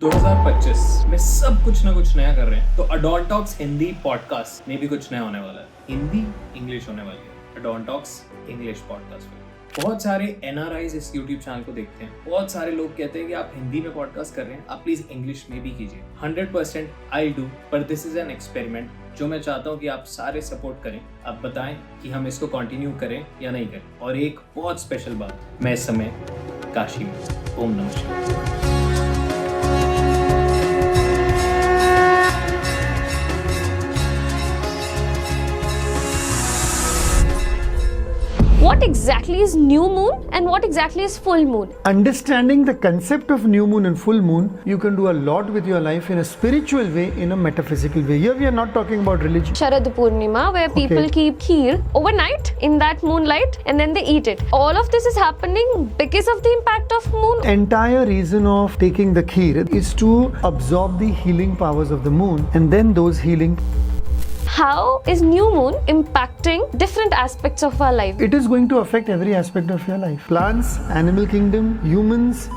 2025 में सब कुछ ना कुछ नया कर रहे हैं, तो AdornTalks हिंदी पॉडकास्ट में भी कुछ नया होने वाला है। हिंदी इंग्लिश होने वाली है। AdornTalks इंग्लिश पॉडकास्ट में बहुत सारे NRIs इस YouTube चैनल को देखते हैं। बहुत सारे लोग कहते हैं कि आप हिंदी में पॉडकास्ट कर रहे हैं, आप प्लीज इंग्लिश में भी कीजिए। 100% I'll do, पर दिस इज एन एक्सपेरिमेंट जो मैं चाहता हूँ कि आप सारे सपोर्ट करें। आप बताएं कि हम इसको कंटिन्यू करें या नहीं करें। और एक बहुत स्पेशल बात, मैं इस समय काशी में। ओम नमः शिवाय। What exactly is new moon and what exactly is full moon? Understanding the concept of new moon and full moon, you can do a lot with your life in a spiritual way, in a metaphysical way. Here we are not talking about religion. Poornima, where people keep kheer overnight in that moonlight and then they eat it. All of this is happening because of the impact of moon. Entire reason of taking the kheer is to absorb the healing powers of the moon, and then those healing. How is new moon impacting different aspects of our life? It is going to affect every aspect of your life. Plants, animal kingdom, humans,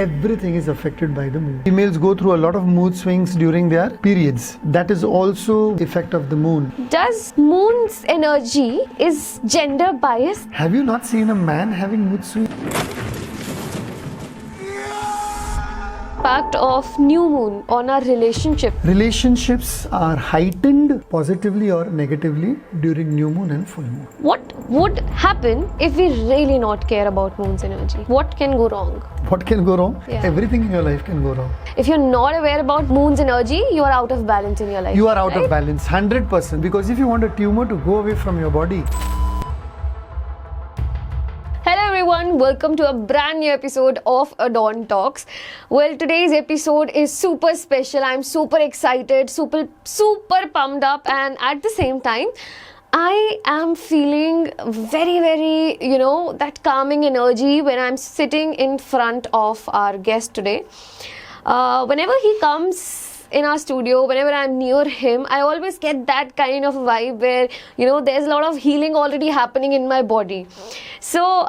everything is affected by the moon. Females go through a lot of mood swings during their periods. That is also effect of the moon. Does moon's energy is gender biased? Have you not seen a man having mood swings? Impact of new moon on our relationship. Relationships are heightened positively or negatively during new moon and full moon. What would happen if we really not care about moon's energy? What can go wrong? What can go wrong? Yeah. Everything in your life can go wrong. If you're not aware about moon's energy, you are out of balance in your life. You are out right? of balance, 100%. Because if you want a tumor to go away from your body. Hello everyone, welcome to a brand new episode of AdornTalks. Well, today's episode is super special. I'm super excited, super pumped up, and at the same time, I am feeling very, that calming energy when I'm sitting in front of our guest today. Whenever he comes in our studio, whenever I'm near him, I always get that kind of vibe where, there's a lot of healing already happening in my body. So,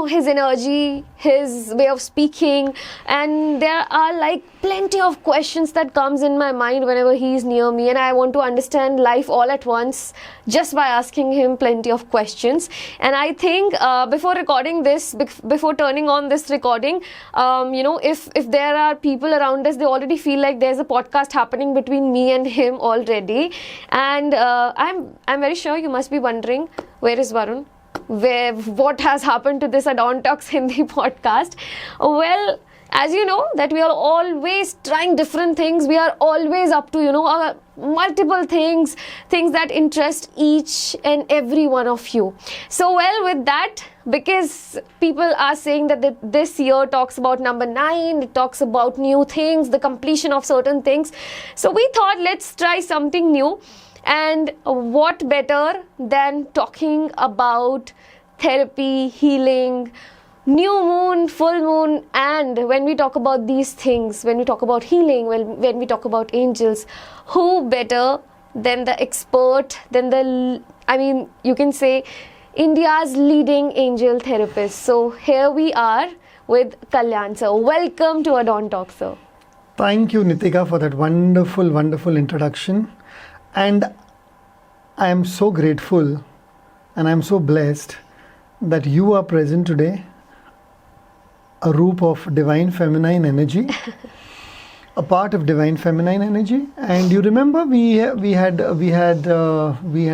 his energy, his way of speaking, and there are like plenty of questions that comes in my mind whenever he's near me, and I want to understand life all at once just by asking him plenty of questions. And I think before recording this, before turning on this recording, if there are people around us, they already feel like there's a podcast happening between me and him already. And I'm very sure you must be wondering, where is Varun? What has happened to this AdornTalks Hindi podcast? Well, as you know, that we are always trying different things. We are always up to, multiple things that interest each and every one of you. So, well, with that, because people are saying that this year talks about number 9, it talks about new things, the completion of certain things. So, we thought let's try something new. And what better than talking about therapy, healing, new moon, full moon, and when we talk about these things, when we talk about healing, when we talk about angels, who better than the expert, you can say India's leading angel therapist. So here we are with Kalyan sir. Welcome to AdornTalks, sir. Thank you, Nitika, for that wonderful introduction. And I am so grateful and I am so blessed that you are present today, a root of divine feminine energy, a part of divine feminine energy. And you remember we had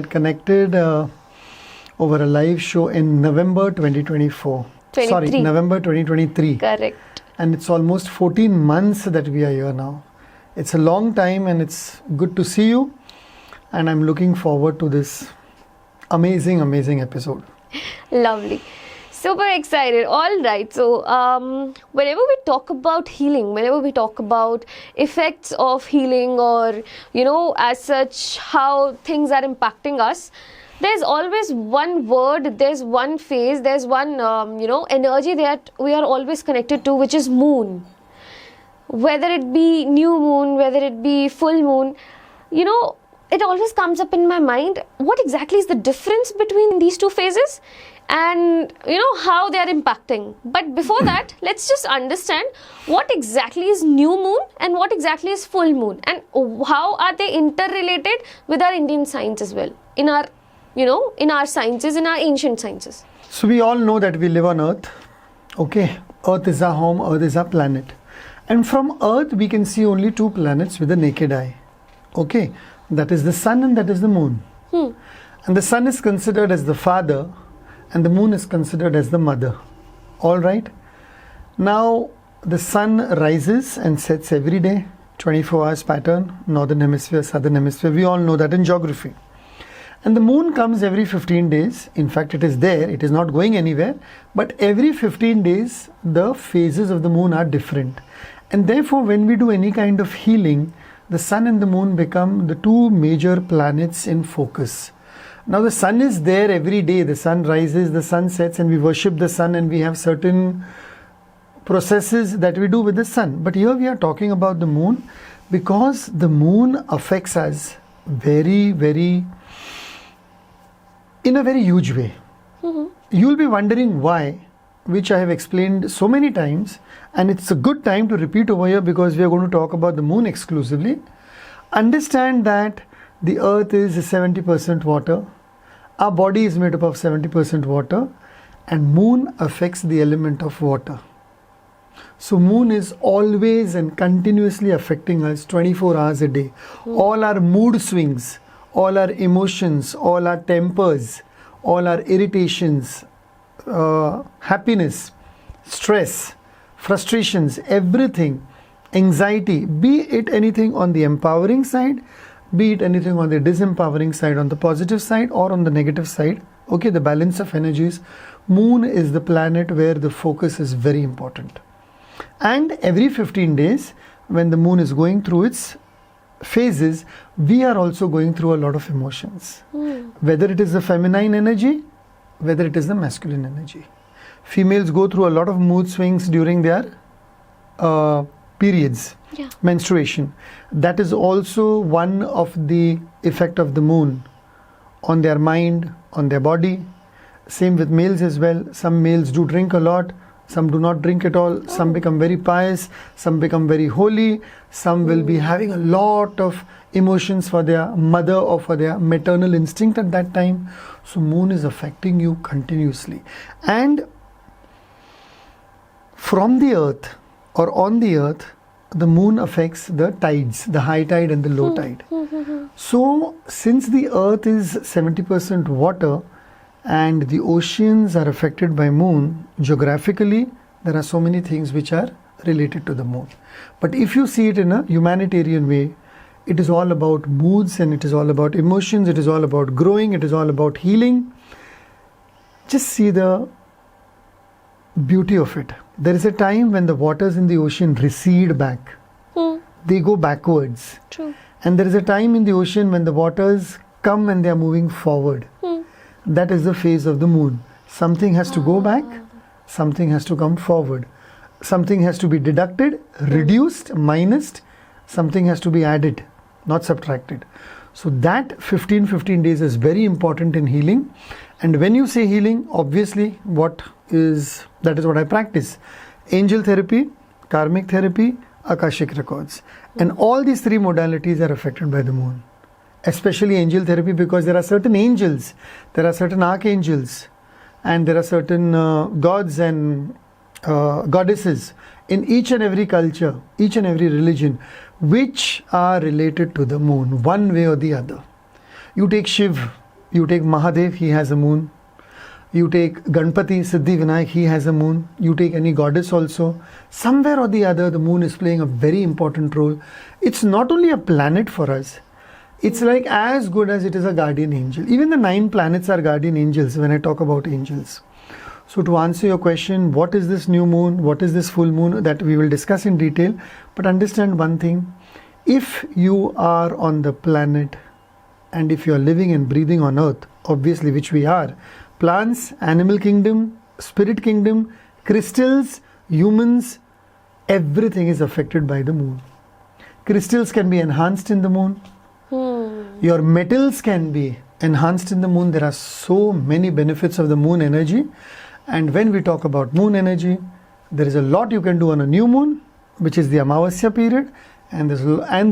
connected over a live show in November 2024. 23. Sorry, November 2023. Correct. And it's almost 14 months that we are here now. It's a long time and it's good to see you. And I'm looking forward to this amazing episode. Lovely. Super excited. All right. So, whenever we talk about healing, whenever we talk about effects of healing or, as such, how things are impacting us, there's always one word, there's one phase, there's one, energy that we are always connected to, which is moon. Whether it be new moon, whether it be full moon, it always comes up in my mind, what exactly is the difference between these two phases? and how they are impacting. But before that, let's just understand what exactly is new moon and what exactly is full moon, and how are they interrelated with our Indian science as well, in our in our sciences, in our ancient sciences. So we all know that we live on Earth. Okay, Earth is our home, Earth is our planet. And from Earth we can see only two planets with the naked eye. Okay, that is the sun and that is the moon. And the sun is considered as the father and the moon is considered as the mother. All right. Now the sun rises and sets every day, 24 hours pattern, northern hemisphere, southern hemisphere. We all know that in geography. And the moon comes every 15 days. In fact, it is there. It is not going anywhere. But every 15 days, the phases of the moon are different. And therefore, when we do any kind of healing, the sun and the moon become the two major planets in focus. Now the sun is there every day. The sun rises, the sun sets, and we worship the sun, and we have certain processes that we do with the sun. But here we are talking about the moon because the moon affects us very, very, in a very huge way. You'll be wondering why, which I have explained so many times, and it's a good time to repeat over here because we are going to talk about the moon exclusively. Understand that the earth is 70% water, our body is made up of 70% water, and moon affects the element of water. So moon is always and continuously affecting us 24 hours a day. All our mood swings, all our emotions, all our tempers, all our irritations, happiness, stress, frustrations, everything, anxiety, be it anything on the empowering side, be it anything on the disempowering side, on the positive side or on the negative side. Okay, the balance of energies. Moon is the planet where the focus is very important. And every 15 days, when the moon is going through its phases, we are also going through a lot of emotions. Whether it is the feminine energy, whether it is the masculine energy. Females go through a lot of mood swings during their periods, menstruation. That is also one of the effect of the moon on their mind, on their body. Same with males as well. Some males do drink a lot, some do not drink at all. Some become very pious, some become very holy, some will be having a lot of emotions for their mother or for their maternal instinct at that time. So moon is affecting you continuously. And from the earth or on the earth, the moon affects the tides, the high tide and the low tide. So since the earth is 70% water and the oceans are affected by moon, geographically there are so many things which are related to the moon. But if you see it in a humanitarian way, it is all about moods and it is all about emotions, it is all about growing, it is all about healing. Just see the beauty of it. There is a time when the waters in the ocean recede back. They go backwards. True. And there is a time in the ocean when the waters come and they are moving forward. That is the phase of the moon. Something has to go back, something has to come forward. Something has to be deducted, reduced, minused, something has to be added, not subtracted. So that 15 days is very important in healing. And when you say healing, obviously that is what I practice. Angel therapy, karmic therapy, Akashic records. And all these three modalities are affected by the moon. Especially angel therapy, because there are certain angels, there are certain archangels, and there are certain gods and goddesses in each and every culture, each and every religion, which are related to the moon, one way or the other. You take Shiv, you take Mahadev, he has a moon. You take Ganpati, Siddhi Vinayak, he has a moon. You take any goddess also. Somewhere or the other, the moon is playing a very important role. It's not only a planet for us. It's like as good as it is a guardian angel. Even the 9 planets are guardian angels when I talk about angels. So to answer your question, what is this new moon? What is this full moon? That we will discuss in detail. But understand one thing. If you are on the planet and if you are living and breathing on earth, obviously which we are, plants, animal kingdom, spirit kingdom, crystals, humans, everything is affected by the moon. Crystals can be enhanced in the moon. Your metals can be enhanced in the moon. There are so many benefits of the moon energy. And when we talk about moon energy, there is a lot you can do on a new moon, which is the Amavasya period. And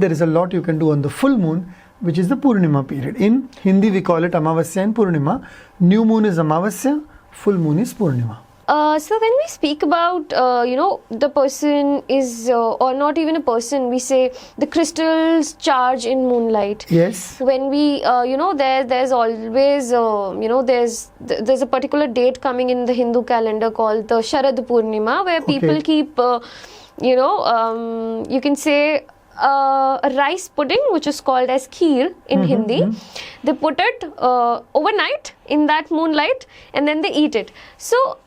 there is a lot you can do on the full moon, which is the Poornima period. In Hindi, we call it Amavasya and Poornima. New moon is Amavasya, full moon is Poornima. So when we speak about, the person is, or not even a person, we say the crystals charge in moonlight. Yes. When we, there's always, there's a particular date coming in the Hindu calendar called the Sharad Poornima, where people keep, you can say, a rice pudding, which is called as kheer in Hindi. They put it overnight in that moonlight and then they eat it. So,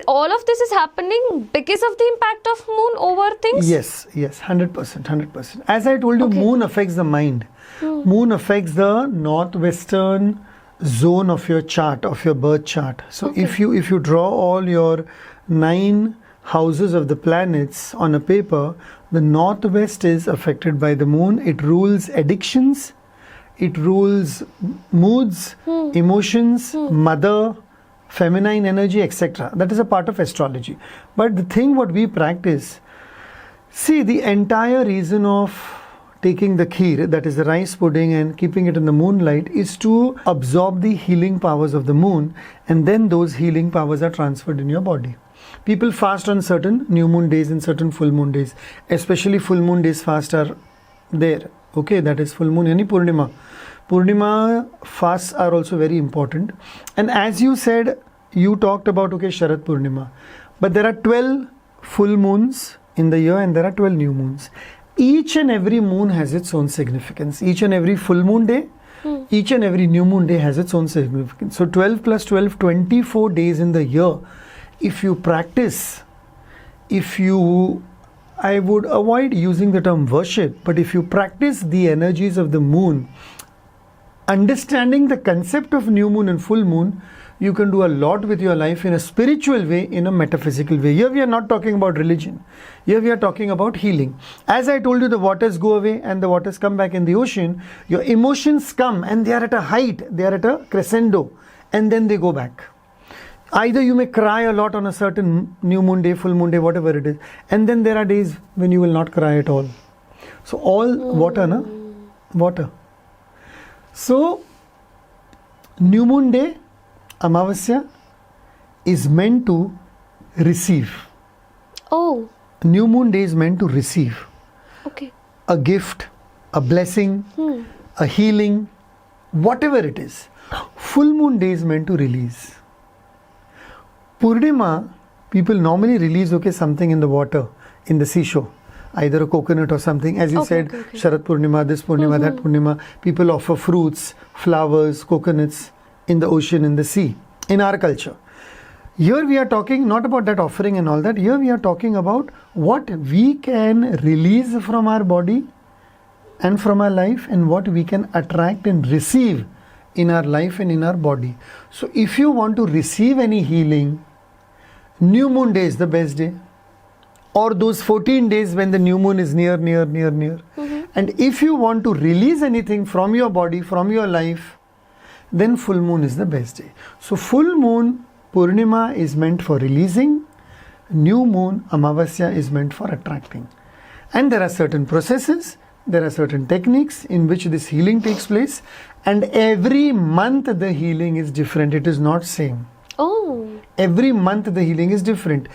all of this is happening because of the impact of moon over things? Yes, 100%. As I told you, moon affects the mind. Moon affects the northwestern zone of your chart, of your birth chart. So if you draw all your 9 houses of the planets on a paper, the northwest is affected by the moon. It rules addictions, it rules moods, emotions, mother, feminine energy, etc. That is a part of astrology. But the thing what we practice, see, the entire reason of taking the kheer, that is the rice pudding, and keeping it in the moonlight is to absorb the healing powers of the moon, and then those healing powers are transferred in your body. People fast on certain new moon days and certain full moon days. Especially full moon days fast are there. Okay, that is full moon, yani Poornima. Poornima fasts are also very important. And as you said, you talked about, Sharad Poornima. But there are 12 full moons in the year and there are 12 new moons. Each and every moon has its own significance. Each and every full moon day, each and every new moon day has its own significance. So 12 plus 12, 24 days in the year. If you practice, I would avoid using the term worship, but if you practice the energies of the moon, understanding the concept of new moon and full moon, you can do a lot with your life in a spiritual way, in a metaphysical way. Here we are not talking about religion. Here we are talking about healing. As I told you, the waters go away and the waters come back in the ocean. Your emotions come and they are at a height, they are at a crescendo, and then they go back. Either you may cry a lot on a certain new moon day, full moon day, whatever it is, and then there are days when you will not cry at all. So all water, water. So new moon day, Amavasya, is meant to receive. Oh. New moon day is meant to receive. Okay. A gift, a blessing, a healing, whatever it is. Full moon day is meant to release. Poornima, people normally release something in the water, in the seashore. Either a coconut or something. As you said, Sharad Poornima, this Poornima, that Poornima. People offer fruits, flowers, coconuts in the ocean, in the sea, in our culture. Here we are talking not about that offering and all that. Here we are talking about what we can release from our body and from our life, and what we can attract and receive in our life and in our body. So if you want to receive any healing, new moon day is the best day. Or those 14 days when the new moon is near. And if you want to release anything from your body, from your life, then full moon is the best day. So full moon, Poornima, is meant for releasing. New moon, Amavasya, is meant for attracting. And there are certain processes, there are certain techniques in which this healing takes place. And every month the healing is different. It is not same. Oh. Every month the healing is different.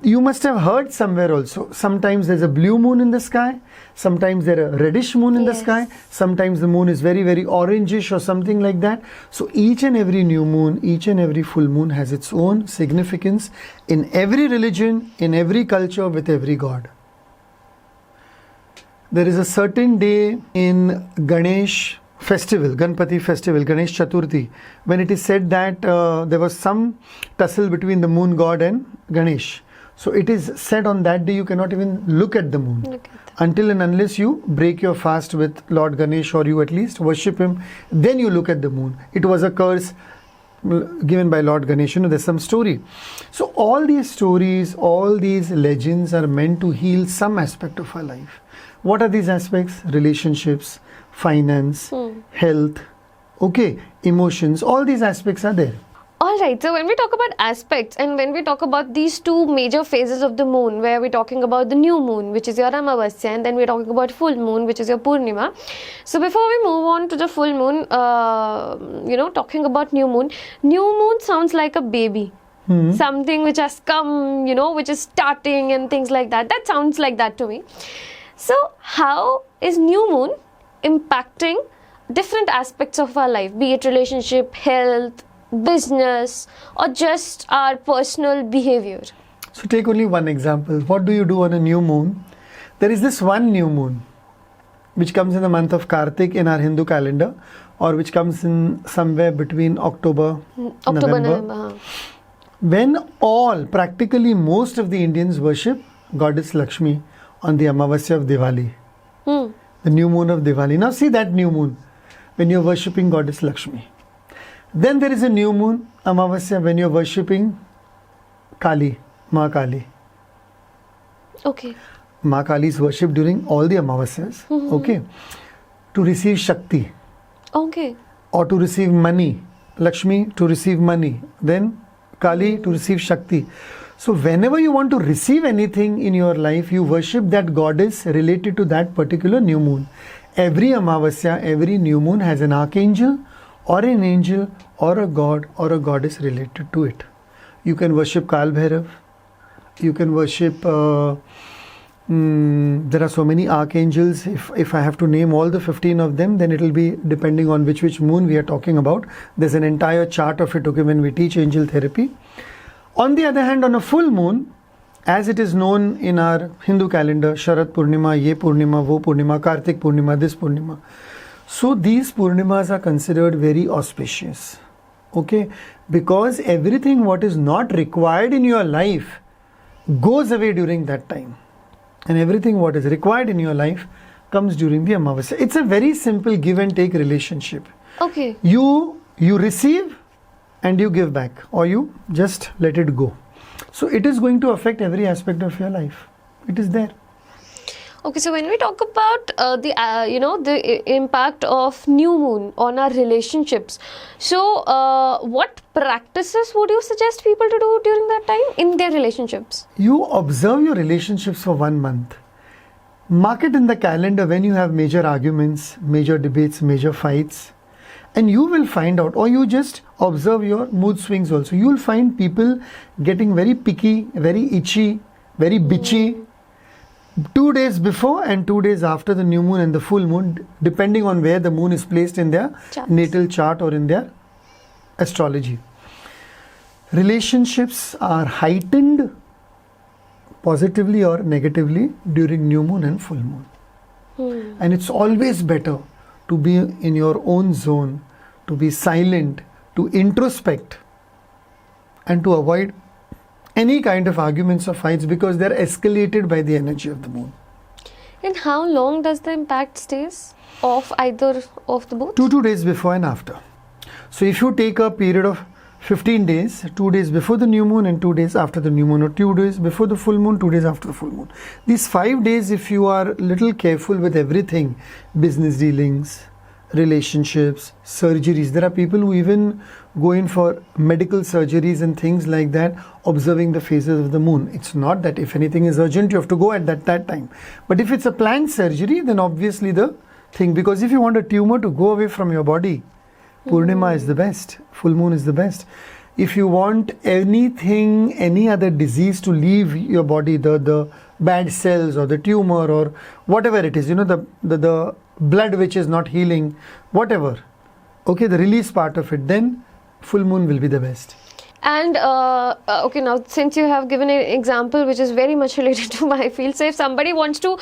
You must have heard somewhere also. Sometimes there's a blue moon in the sky. Sometimes there is a reddish moon in the sky. Sometimes the moon is very, very orangish or something like that. So each and every new moon, each and every full moon has its own significance in every religion, in every culture, with every god. There is a certain day in Ganesh festival, Ganpati festival, Ganesh Chaturthi, when it is said that there was some tussle between the moon god and Ganesh. So it is said on that day you cannot even look at the moon until and unless you break your fast with Lord Ganesh, or you at least worship him, then you look at the moon. It was a curse given by Lord Ganesh. There's some story. So all these stories, all these legends are meant to heal some aspect of our life. What are these aspects? Relationships, finance, health, Okay, emotions, all these aspects are there. All right, so when we talk about aspects and when we talk about these two major phases of the moon, where we're talking about the new moon, which is your Amavasya, and then we're talking about full moon, which is your Poornima. So before we move on to the full moon, talking about new moon sounds like a baby. Something which has come, which is starting and things like that. That sounds like that to me. So how is new moon impacting different aspects of our life, be it relationship, health, business, or just our personal behavior? So take only one example. What do you do on a new moon? There is this one new moon which comes in the month of Kartik in our Hindu calendar, or which comes in somewhere between October, November. When practically most of the Indians worship goddess Lakshmi on the Amavasya of Diwali, the new moon of Diwali. Now see that new moon when you're worshipping goddess Lakshmi. Then there is a new moon, Amavasya, when you're worshipping Kali, Ma Kali. Okay. Ma Kali is worshipped during all the Amavasyas, okay, to receive Shakti. Okay. Or to receive money. Lakshmi to receive money. Then Kali to receive Shakti. So whenever you want to receive anything in your life, you worship that goddess related to that particular new moon. Every Amavasya, every new moon has an archangel or an angel or a god or a goddess related to it. You can worship Kaal Bhairav. You can worship, there are so many archangels. If I have to name all the 15 of them, then it will be depending on which moon we are talking about. There's an entire chart of it, okay, when we teach angel therapy. On the other hand, on a full moon, as it is known in our Hindu calendar, Sharad Poornima, Ye Poornima, Wo Poornima, Kartik Poornima, this Poornima. So these Poornimas are considered very auspicious, okay, because everything what is not required in your life goes away during that time, and everything what is required in your life comes during the Amavasya. It's a very simple give and take relationship. Okay. You receive and you give back, or you just let it go. So it is going to affect every aspect of your life. It is there. Okay, so when we talk about the impact of new moon on our relationships, so what practices would you suggest people to do during that time in their relationships? You observe your relationships for 1 month. Mark it in the calendar when you have major arguments, major debates, major fights, and you will find out, or you just observe your mood swings also. You will find people getting very picky, very itchy, very bitchy. 2 days before and 2 days after the new moon and the full moon, depending on where the moon is placed in their natal chart or in their astrology. Relationships are heightened positively or negatively during new moon and full moon. And it's always better to be in your own zone, to be silent, to introspect, and to avoid any kind of arguments or fights, because they're escalated by the energy of the moon. And how long does the impact stays of either of the both? 2 days before and after. So if you take a period of 15 days, 2 days before the new moon and 2 days after the new moon, or 2 days before the full moon, 2 days after the full moon. These 5 days, if you are little careful with everything, business dealings, relationships, surgeries. There are people who even go in for medical surgeries and things like that, observing the phases of the moon. It's not that if anything is urgent, you have to go at that time. But if it's a planned surgery, then obviously the thing, because if you want a tumor to go away from your body, Poornima is the best, full moon is the best. If you want anything, any other disease to leave your body, the bad cells or the tumor or whatever it is, the blood which is not healing, whatever, okay, the release part of it, then full moon will be the best. And okay, now since you have given an example which is very much related to my field, so if somebody wants to,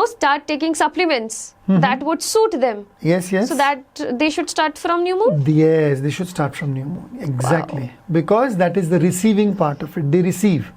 start taking supplements that would suit them. Yes. So that they should start from new moon? Yes, they should start from new moon. Exactly. Wow. Because that is the receiving part of it. They receive.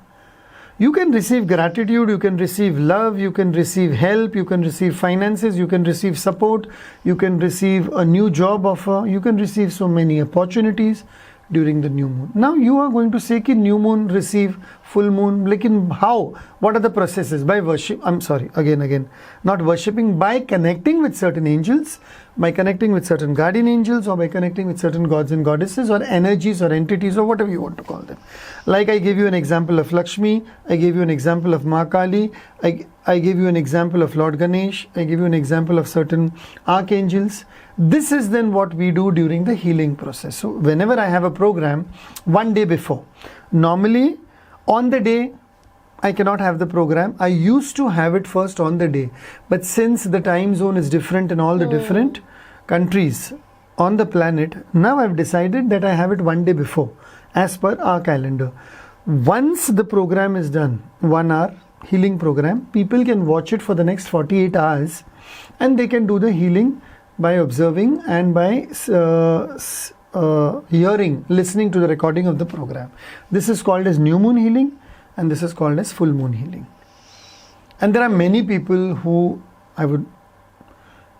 You can receive gratitude, you can receive love, you can receive help, you can receive finances, you can receive support, you can receive a new job offer, you can receive so many opportunities during the new moon. Now you are going to say ki new moon receive full moon. Like in how? What are the processes? By worship. I'm sorry. Again. Not worshipping. By connecting with certain angels, by connecting with certain guardian angels, or by connecting with certain gods and goddesses, or energies, or entities, or whatever you want to call them. Like I gave you an example of Lakshmi. I gave you an example of Ma Kali. I gave you an example of Lord Ganesh. I gave you an example of certain archangels. This is then what we do during the healing process. So whenever I have a program, one day before, normally on the day I cannot have the program. I used to have it first on the day, but since the time zone is different in all the different countries on the planet, now I've decided that I have it one day before as per our calendar. Once the program is done, 1 hour healing program, people can watch it for the next 48 hours and they can do the healing by observing and by listening to the recording of the program. This is called as new moon healing and this is called as full moon healing. And there are many people who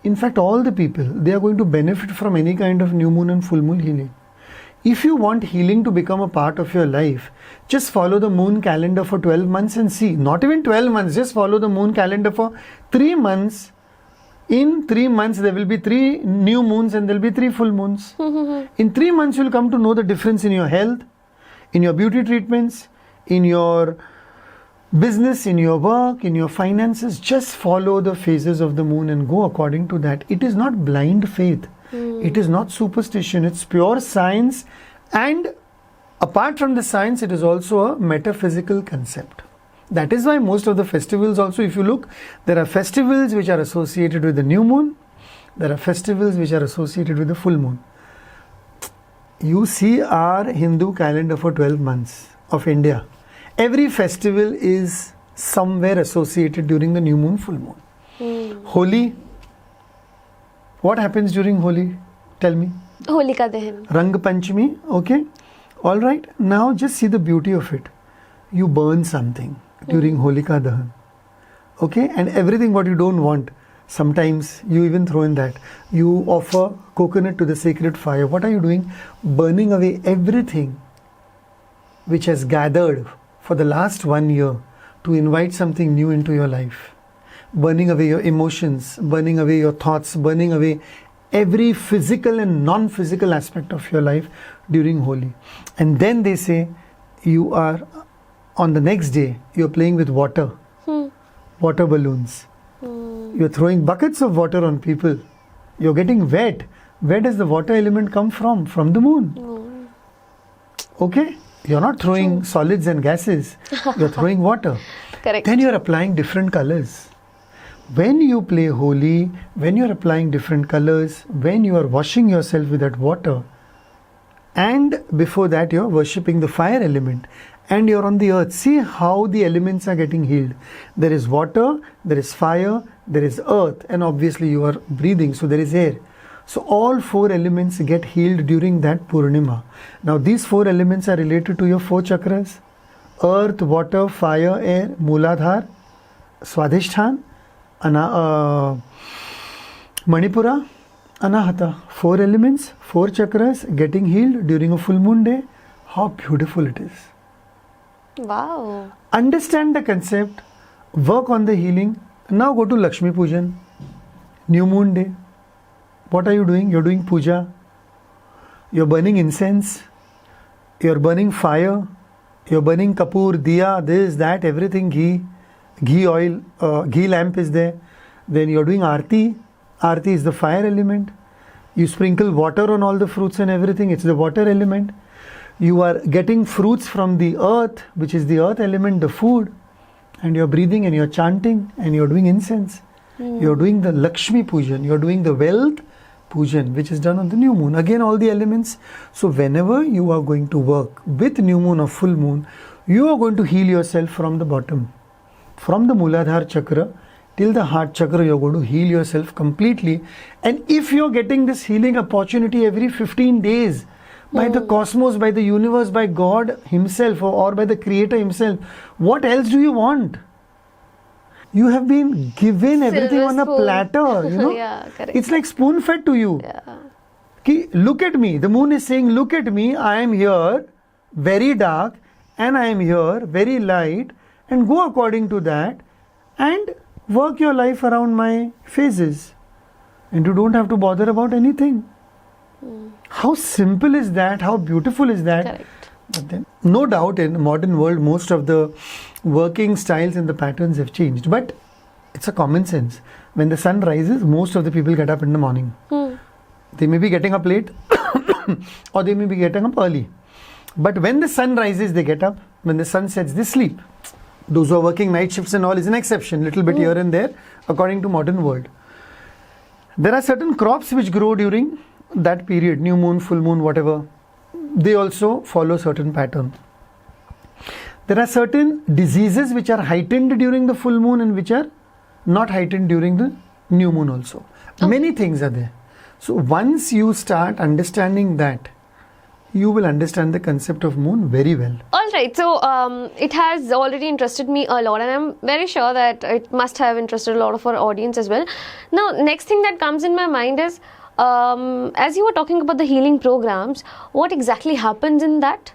in fact all the people, they are going to benefit from any kind of new moon and full moon healing. If you want healing to become a part of your life, just follow the moon calendar for 12 months and see. Not even 12 months, just follow the moon calendar for 3 months. In 3 months, there will be 3 new moons and there will be 3 full moons. In 3 months, you will come to know the difference in your health, in your beauty treatments, in your business, in your work, in your finances. Just follow the phases of the moon and go according to that. It is not blind faith. It is not superstition. It's pure science. And apart from the science, it is also a metaphysical concept. That is why most of the festivals also, if you look, there are festivals which are associated with the new moon. There are festivals which are associated with the full moon. You see our Hindu calendar for 12 months of India. Every festival is somewhere associated during the new moon, full moon. Holi. What happens during Holi? Tell me. Holika Dahan. Rang Panchami. Okay. All right. Now just see the beauty of it. You burn something during Holika Dahan. Okay. And everything what you don't want, sometimes you even throw in that. You offer coconut to the sacred fire. What are you doing? Burning away everything which has gathered for the last 1 year to invite something new into your life. Burning away your emotions, burning away your thoughts, burning away every physical and non-physical aspect of your life during Holi. And then they say you are, on the next day, you're playing with water, water balloons. You're throwing buckets of water on people. You're getting wet. Where does the water element come from? From the moon. Okay? You're not throwing solids and gases. You're throwing water. Correct. Then you're applying different colors. When you play Holi, when you're applying different colors, when you are washing yourself with that water, and before that you're worshipping the fire element, and you're on the earth, see how the elements are getting healed. There is water, there is fire, there is earth, and obviously you are breathing, so there is air. So all 4 elements get healed during that Poornima. Now these 4 elements are related to your 4 chakras: earth, water, fire, air, Muladhara, Swadhisthana, Manipura, Anahata. 4 elements, 4 chakras getting healed during a full moon day. How beautiful it is. Wow. Understand the concept, work on the healing. Now go to Lakshmi Pujan, new moon day. What are you doing? You're doing puja. You're burning incense. You're burning fire. You're burning kapoor, diya, this, that, everything, ghee oil, ghee lamp is there. Then you're doing aarti. Aarti is the fire element. You sprinkle water on all the fruits and everything. It's the water element. You are getting fruits from the earth, which is the earth element, the food. And you're breathing and you're chanting and you're doing incense. You're doing the Lakshmi Pujan. You're doing the wealth Pujan, which is done on the new moon. Again, all the elements. So whenever you are going to work with new moon or full moon, you are going to heal yourself from the bottom. From the Muladhara chakra till the heart chakra, you're going to heal yourself completely. And if you're getting this healing opportunity every 15 days by the cosmos, by the universe, by God himself or by the creator himself, what else do you want? You have been given everything on a platter, you know. Yeah, correct. It's like spoon fed to you. Yeah. Look at me. The moon is saying, look at me. I am here, very dark, and I am here, very light, and go according to that and work your life around my phases. And you don't have to bother about anything. How simple is that? How beautiful is that? Correct. But then, no doubt in the modern world, most of the working styles and the patterns have changed. But it's a common sense. When the sun rises, most of the people get up in the morning. They may be getting up late or they may be getting up early. But when the sun rises, they get up. When the sun sets, they sleep. Those who are working night shifts and all is an exception, little bit here and there, according to modern world. There are certain crops which grow during that period, new moon, full moon, whatever. They also follow certain pattern. There are certain diseases which are heightened during the full moon and which are not heightened during the new moon also. Many things are there. So once you start understanding that, you will understand the concept of moon very well. All right, so it has already interested me a lot, and I'm very sure that it must have interested a lot of our audience as well. Now, next thing that comes in my mind is, as you were talking about the healing programs, what exactly happens in that?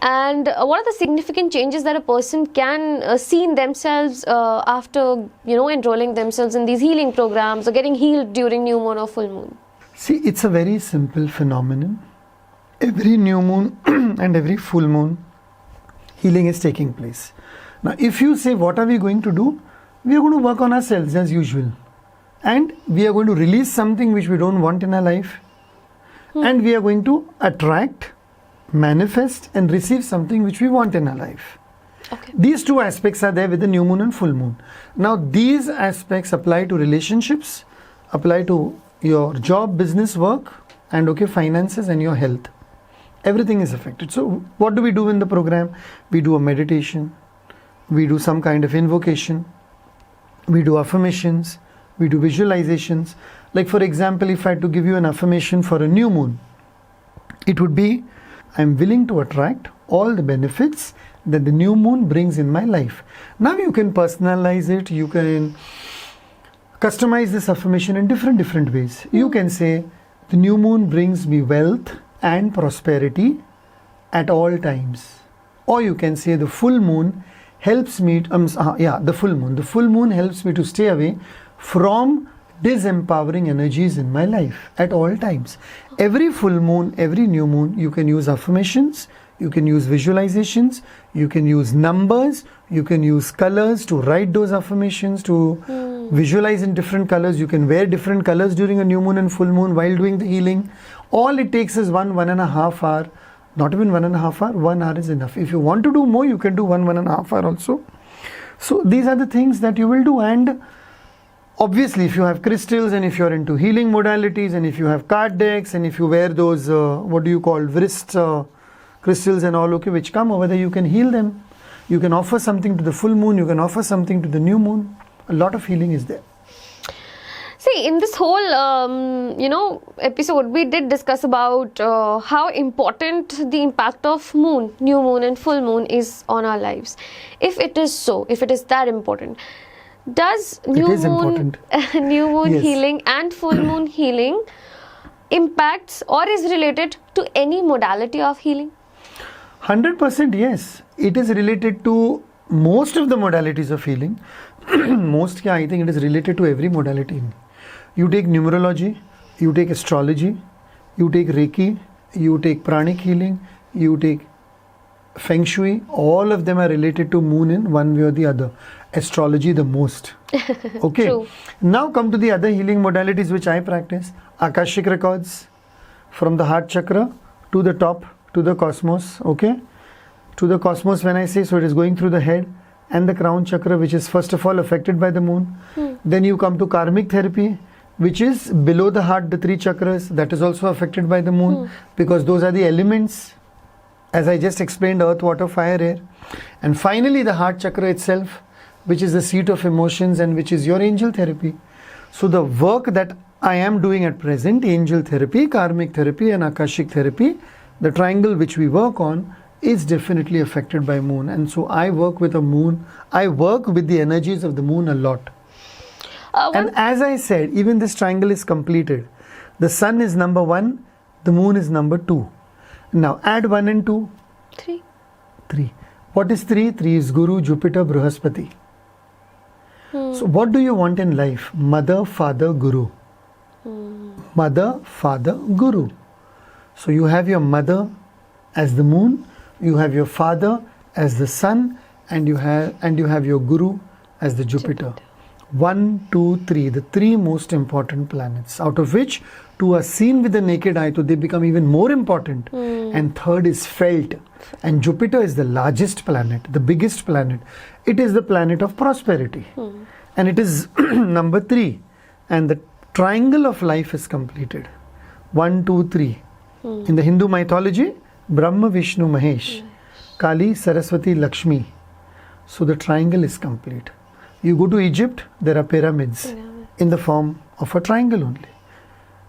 And what are the significant changes that a person can see in themselves after, enrolling themselves in these healing programs or getting healed during new moon or full moon? See, it's a very simple phenomenon. Every new moon and every full moon, healing is taking place. Now, if you say, what are we going to do? We are going to work on ourselves as usual. And we are going to release something which we don't want in our life. And we are going to attract, manifest and receive something which we want in our life. Okay. These two aspects are there with the new moon and full moon. Now, these aspects apply to relationships, apply to your job, business, work, and finances and your health. Everything is affected. So what do we do in the program? We do a meditation, we do some kind of invocation, we do affirmations, we do visualizations. Like for example, if I had to give you an affirmation for a new moon, it would be, I'm willing to attract all the benefits that the new moon brings in my life. Now you can personalize it, you can customize this affirmation in different ways. You can say, the new moon brings me wealth and prosperity at all times. Or you can say, the full moon helps me, the full moon helps me to stay away from disempowering energies in my life at all times. Every full moon, every new moon, you can use affirmations, you can use visualizations, you can use numbers, you can use colors to write those affirmations, to visualize in different colors. You can wear different colors during a new moon and full moon while doing the healing. All it takes is 1.5 hour, not even 1.5 hour, 1 hour is enough. If you want to do more, you can do 1.5 hour also. So these are the things that you will do. And obviously, if you have crystals and if you're into healing modalities and if you have card decks and if you wear those, wrist crystals and all, which come over there, you can heal them. You can offer something to the full moon, you can offer something to the new moon. A lot of healing is there. See, in this whole, episode, we did discuss about how important the impact of moon, new moon and full moon is on our lives. If it is so, if it is that important, does new moon Yes. healing and full moon healing impacts or is related to any modality of healing? 100% yes. It is related to most of the modalities of healing. I think it is related to every modality. You take numerology, you take astrology, you take Reiki, you take pranic healing, you take Feng Shui, all of them are related to moon in one way or the other. Astrology the most. Okay. True. Now come to the other healing modalities which I practice. Akashic records from the heart chakra to the top, to the cosmos. Okay. To the cosmos when I say, so it is going through the head and the crown chakra, which is first of all affected by the moon. Then you come to karmic therapy, which is below the heart, the 3 chakras, that is also affected by the moon, because those are the elements, as I just explained, earth, water, fire, air. And finally the heart chakra itself, which is the seat of emotions and which is your angel therapy. So the work that I am doing at present, angel therapy, karmic therapy and akashic therapy, the triangle which we work on is definitely affected by moon. And so I work with a moon, I work with the energies of the moon a lot. And as I said, even this triangle is completed. The sun is number 1, the moon is number 2. Now add 1 and 2. 3. 3. What is 3? 3 is Guru, Jupiter, Brihaspati. So what do you want in life? Mother, father, Guru. Mother, father, Guru. So you have your mother as the moon, you have your father as the sun, and you have your Guru as the Jupiter. 1, 2, 3, the 3 most important planets, out of which 2 are seen with the naked eye, so they become even more important. And 3rd is felt. And Jupiter is the largest planet, the biggest planet. It is the planet of prosperity. And it is number 3. And the triangle of life is completed. 1, 2, 3. In the Hindu mythology, Brahma, Vishnu, Mahesh, Kali, Saraswati, Lakshmi. So the triangle is complete. You go to Egypt, there are pyramids in the form of a triangle only.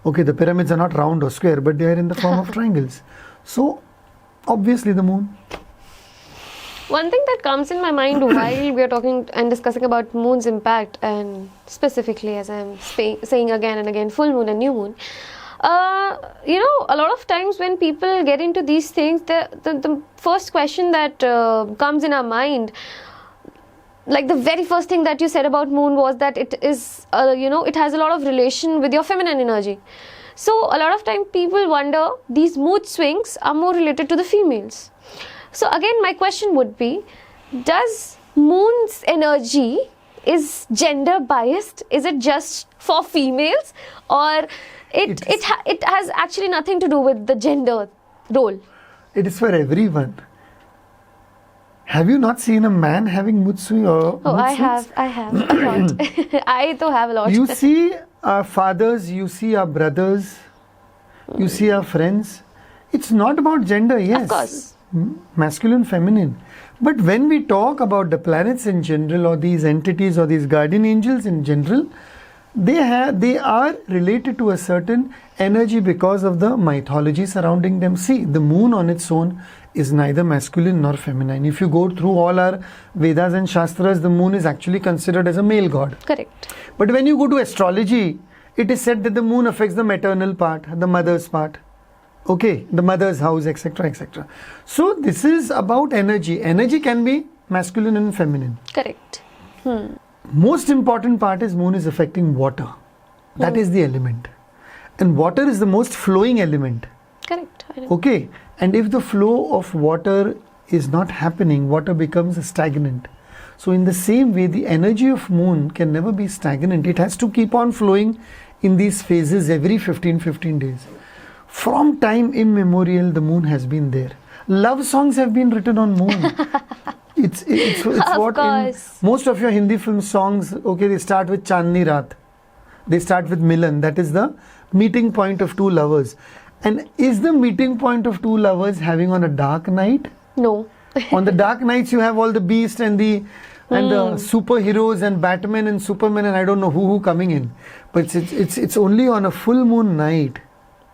Okay, the pyramids are not round or square, but they are in the form of triangles. So, obviously the moon. One thing that comes in my mind while we are talking and discussing about moon's impact, and specifically, as I'm saying again and again, full moon and new moon, a lot of times when people get into these things, the first question that comes in our mind, like the very first thing that you said about moon was that it is, it has a lot of relation with your feminine energy. So a lot of time people wonder these mood swings are more related to the females. So again, my question would be, does moon's energy is gender biased? Is it just for females, or it has actually nothing to do with the gender role? It is for everyone. Have you not seen a man having mood swing? I have a lot. I too have a lot. You see our fathers, you see our brothers, you see our friends. It's not about gender, yes. Of course. Masculine, feminine. But when we talk about the planets in general, or these entities, or these guardian angels in general, they are related to a certain energy because of the mythology surrounding them. See, the moon on its own is neither masculine nor feminine. If you go through all our Vedas and Shastras, the moon is actually considered as a male god. Correct. But when you go to astrology, it is said that the moon affects the maternal part, the mother's part. Okay, the mother's house, etc., etc. So this is about energy. Energy can be masculine and feminine. Correct. Most important part is moon is affecting water. That is the element. And water is the most flowing element. Correct. Okay. And if the flow of water is not happening, water becomes stagnant. So in the same way, the energy of moon can never be stagnant. It has to keep on flowing in these phases every 15 days. From time immemorial, the moon has been there. Love songs have been written on moon. It's what in most of your Hindi film songs, okay, they start with Chandni Raat. They start with Milan. That is the meeting point of two lovers. And is the meeting point of two lovers having on a dark night? No. On the dark nights, you have all the beasts and the superheroes and Batman and Superman and I don't know who coming in. But it's only on a full moon night,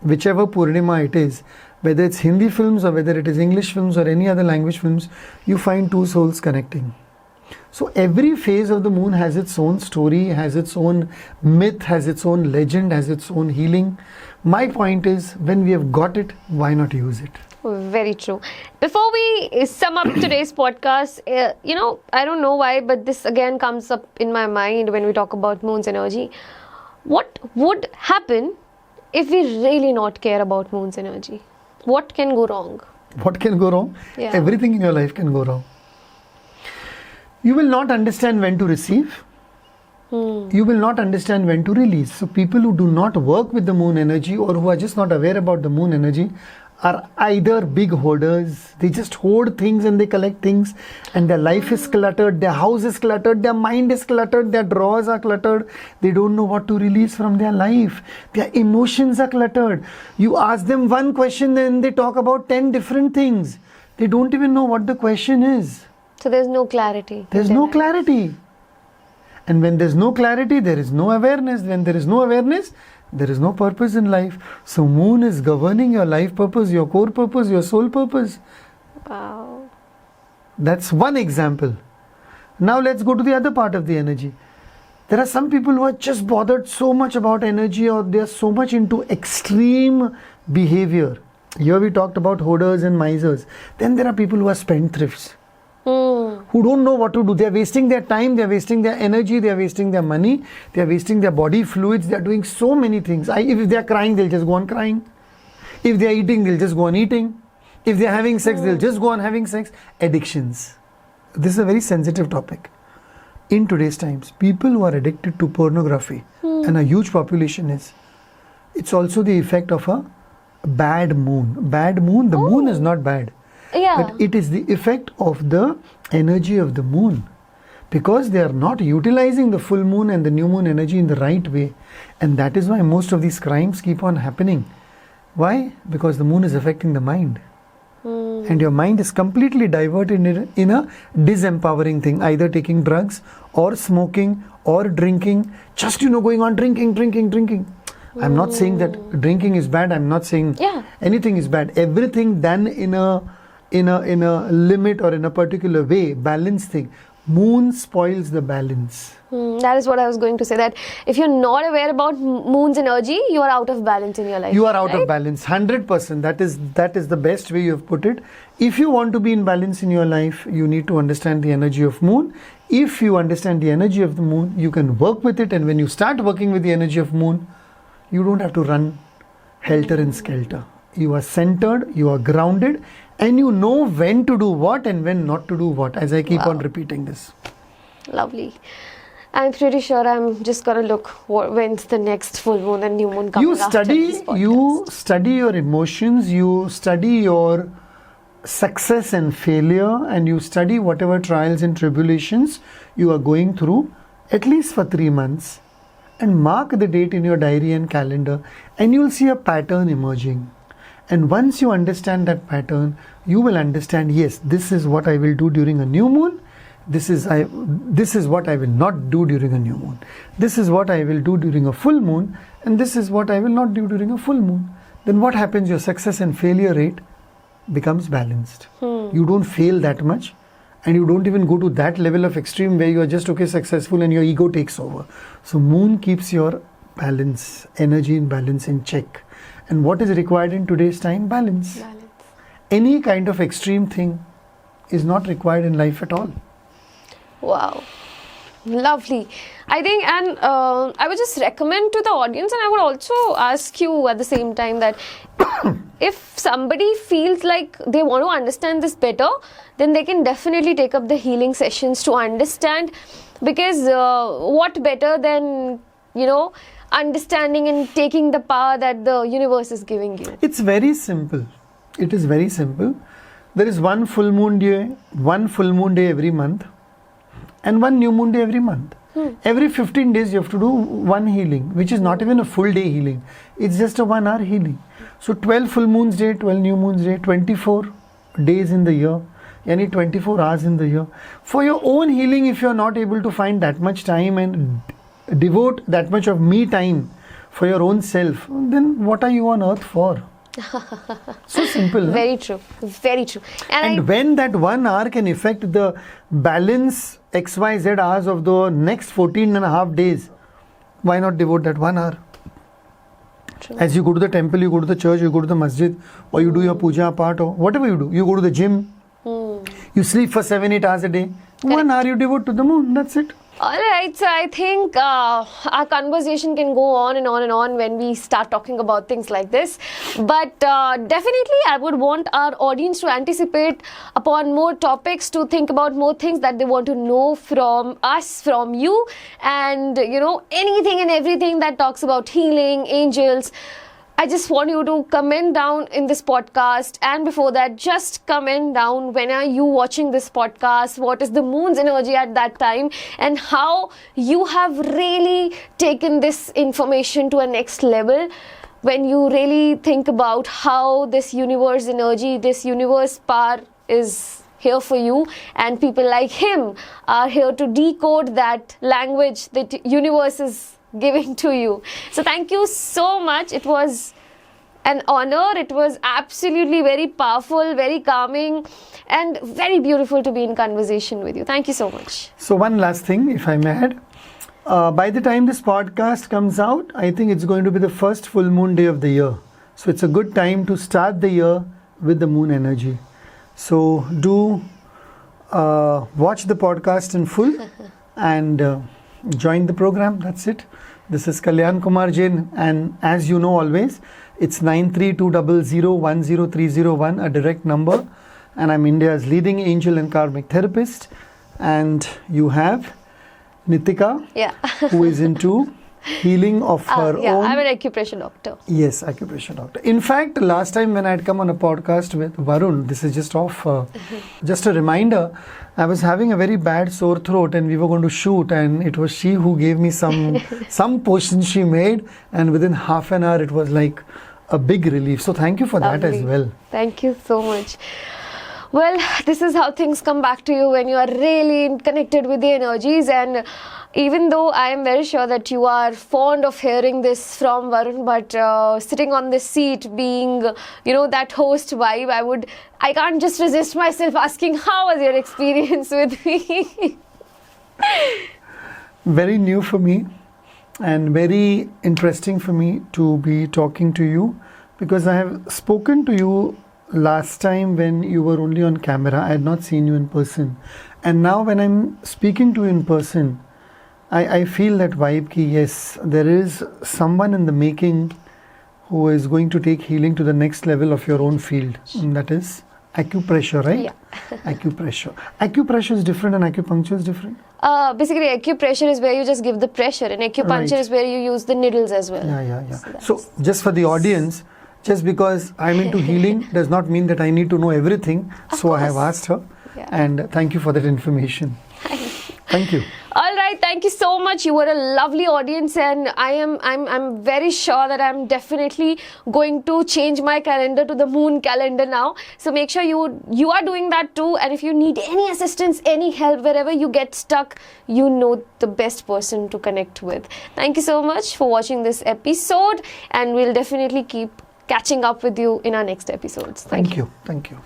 whichever Poornima it is, whether it's Hindi films or whether it is English films or any other language films, you find two souls connecting. So every phase of the moon has its own story, has its own myth, has its own legend, has its own healing. My point is, when we have got it, why not use it? Very true. Before we sum up today's podcast, I don't know why, but this again comes up in my mind when we talk about moon's energy. What would happen if we really not care about moon's energy? What can go wrong? What can go wrong? Yeah. Everything in your life can go wrong. You will not understand when to receive. You will not understand when to release. So people who do not work with the moon energy or who are just not aware about the moon energy are either big hoarders. They just hoard things and they collect things, and their life is cluttered, their house is cluttered, their mind is cluttered, their drawers are cluttered. They don't know what to release from their life. Their emotions are cluttered. You ask them one question, then they talk about 10 different things. They don't even know what the question is. So there's no clarity. There's no clarity. And when there's no clarity, there is no awareness. When there is no awareness, there is no purpose in life. So moon is governing your life purpose, your core purpose, your soul purpose. Wow. That's one example. Now let's go to the other part of the energy. There are some people who are just bothered so much about energy, or they are so much into extreme behavior. Here we talked about hoarders and misers. Then there are people who are spendthrifts. who don't know what to do. They are wasting their time, they are wasting their energy, they are wasting their money, they are wasting their body fluids, they are doing so many things. If they are crying, they'll just go on crying. If they are eating, they'll just go on eating. If they are having sex, they'll just go on having sex. Addictions. This is a very sensitive topic. In today's times, people who are addicted to pornography, and a huge population is, it's also the effect of a bad moon. Bad moon, the moon is not bad. Yeah. But it is the effect of the energy of the moon. Because they are not utilizing the full moon and the new moon energy in the right way. And that is why most of these crimes keep on happening. Why? Because the moon is affecting the mind. And your mind is completely diverted in a disempowering thing, either taking drugs or smoking or drinking, just going on drinking. I'm not saying that drinking is bad. I'm not saying anything is bad. Everything done in a limit or in a particular way, balanced thing. Moon spoils the balance. That is what I was going to say, that if you're not aware about moon's energy, you are out of balance in your life. You are out of balance, 100%. That is the best way you have put it. If you want to be in balance in your life, you need to understand the energy of moon. If you understand the energy of the moon, you can work with it. And when you start working with the energy of moon, you don't have to run helter and skelter. You are centered, you are grounded, and you know when to do what and when not to do what, as I keep on repeating this. Lovely. I'm pretty sure I'm just gonna look when's the next full moon and new moon coming. You study your emotions, you study your success and failure, and you study whatever trials and tribulations you are going through, at least for 3 months, and mark the date in your diary and calendar, and you'll see a pattern emerging. And once you understand that pattern, you will understand, yes, this is what I will do during a new moon. This is what I will not do during a new moon. This is what I will do during a full moon, and this is what I will not do during a full moon. Then what happens? Your success and failure rate becomes balanced. You don't fail that much, and you don't even go to that level of extreme where you are just successful and your ego takes over. So moon keeps your balance, energy and balance in check. And what is required in today's time? Balance. Any kind of extreme thing is not required in life at all. Wow. Lovely. I think, and I would just recommend to the audience, and I would also ask you at the same time, that if somebody feels like they want to understand this better, then they can definitely take up the healing sessions to understand, because what better than, understanding and taking the power that the universe is giving you. It's very simple. It is very simple. There is one full moon day every month, and one new moon day every month. Every 15 days you have to do one healing, which is not even a full day healing. It's just a 1 hour healing. So 12 full moons day, 12 new moons day, 24 days in the year, yani 24 hours in the year. For your own healing, if you are not able to find that much time and devote that much of me time for your own self, then what are you on earth for? So simple. Very true. Very true. And when that 1 hour can affect the balance XYZ hours of the next 14 and a half days, why not devote that 1 hour? True. As you go to the temple, you go to the church, you go to the masjid, or you do your puja part, or whatever you do. You go to the gym, you sleep for 7-8 hours a day. 1 hour you devote to the moon, that's it. Alright, so I think our conversation can go on and on and on when we start talking about things like this. But definitely I would want our audience to anticipate upon more topics, to think about more things that they want to know from us, from you, and anything and everything that talks about healing, angels. I just want you to comment down in this podcast, and before that, just comment down when are you watching this podcast, what is the moon's energy at that time, and how you have really taken this information to a next level when you really think about how this universe energy, this universe power is here for you, and people like him are here to decode that language that universe is giving to you. So thank you so much. It was an honor. It was absolutely very powerful, very calming, and very beautiful to be in conversation with you. Thank you so much. So one last thing, if I may add. By the time this podcast comes out, I think it's going to be the first full moon day of the year. So it's a good time to start the year with the moon energy. So do watch the podcast in full and join the program. That's it. This is Kalyaan Kumar Jain, and as you know always, it's 9320010301, a direct number, and I'm India's leading angel and karmic therapist. And you have Nitika, who is into healing of her own. I'm an acupressure doctor. Yes, acupressure doctor. In fact, last time when I had come on a podcast with Varun, this is just a reminder, I was having a very bad sore throat and we were going to shoot, and it was she who gave me some potion she made, and within half an hour it was like a big relief. So thank you for that as well. Thank you so much. Well, this is how things come back to you when you are really connected with the energies. And even though I am very sure that you are fond of hearing this from Varun, but sitting on this seat, being, that host vibe, I can't just resist myself asking, how was your experience with me? Very new for me and very interesting for me to be talking to you, because I have spoken to you last time when you were only on camera. I had not seen you in person, and now when I'm speaking to you in person, I feel that vibe ki yes, there is someone in the making who is going to take healing to the next level of your own field, and that is acupressure, right? Yeah. Acupressure. Acupressure is different and acupuncture is different? Basically, acupressure is where you just give the pressure, and acupuncture is where you use the needles as well. Yeah. So just for the audience, just because I'm into healing does not mean that I need to know everything. So I have asked her, and thank you for that information. Thank you. All right, thank you so much. You were a lovely audience, and I'm very sure that I'm definitely going to change my calendar to the moon calendar now. So make sure you are doing that too. And if you need any assistance, any help, wherever you get stuck, you know the best person to connect with. Thank you so much for watching this episode, and we'll definitely keep catching up with you in our next episodes. Thank you. Thank you.